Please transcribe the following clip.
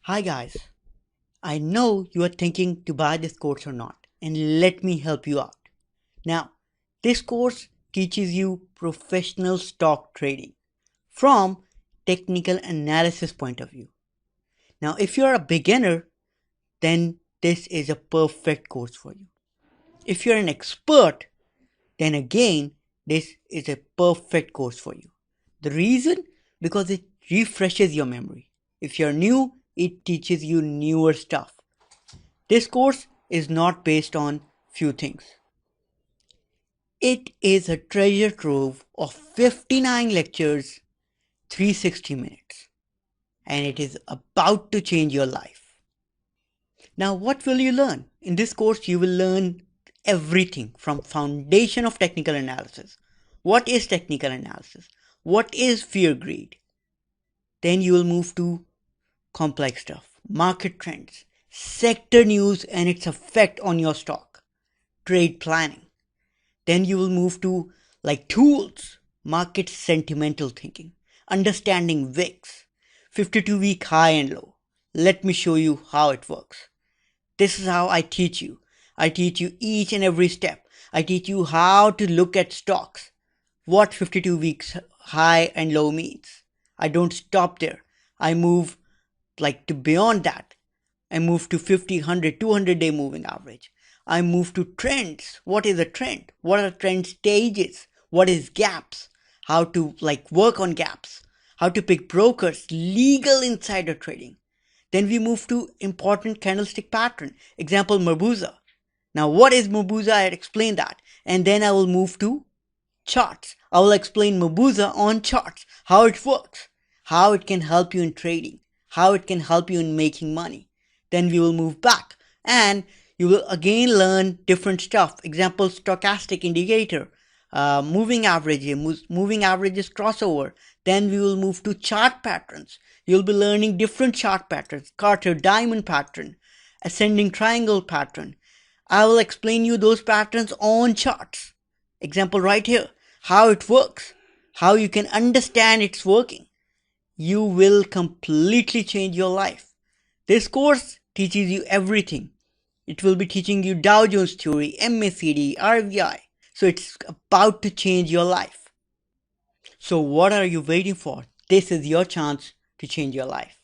Hi guys, I know you are thinking to buy this course or not, and let me help you out. Now, this course teaches you professional stock trading from technical analysis point of view. Now, if you are a beginner, then this is a perfect course for you. If you're an expert, then again, this is a perfect course for you. The reason? Because it refreshes your memory. If you're new, it teaches you newer stuff. This course is not based on few things. It is a treasure trove of 59 lectures, 360 minutes, and it is about to change your life. Now, what will you learn? In this course, you will learn everything from foundation of technical analysis. What is technical analysis? What is fear greed? Then you will move to complex stuff, market trends, sector news and its effect on your stock, trade planning. Then you will move to tools, market sentimental thinking, understanding VIX, 52-week high and low. Let me show you how it works. This is how I teach you. I teach you each and every step. I teach you how to look at stocks, what 52 weeks high and low means. I don't stop there. I move to beyond that. I move to 50, 100, 200-day moving average. I move to trends. What is a trend? What are trend stages? What is gaps? How to work on gaps? How to pick brokers? Legal insider trading. Then we move to important candlestick pattern. Example, Marubozu. Now, what is Marubozu? I explain that. And then I will move to charts. I will explain Marubozu on charts, how it works, how it can help you in trading, how it can help you in making money. Then we will move back and you will again learn different stuff. Example, stochastic indicator, moving averages crossover. Then we will move to chart patterns. You'll be learning different chart patterns, Cartier diamond pattern, ascending triangle pattern. I will explain you those patterns on charts. Example right here, how it works, how you can understand it's working. You will completely change your life. This course teaches you everything. It will be teaching you Dow Jones theory, MACD, RVI. So it's about to change your life. So what are you waiting for? This is your chance to change your life.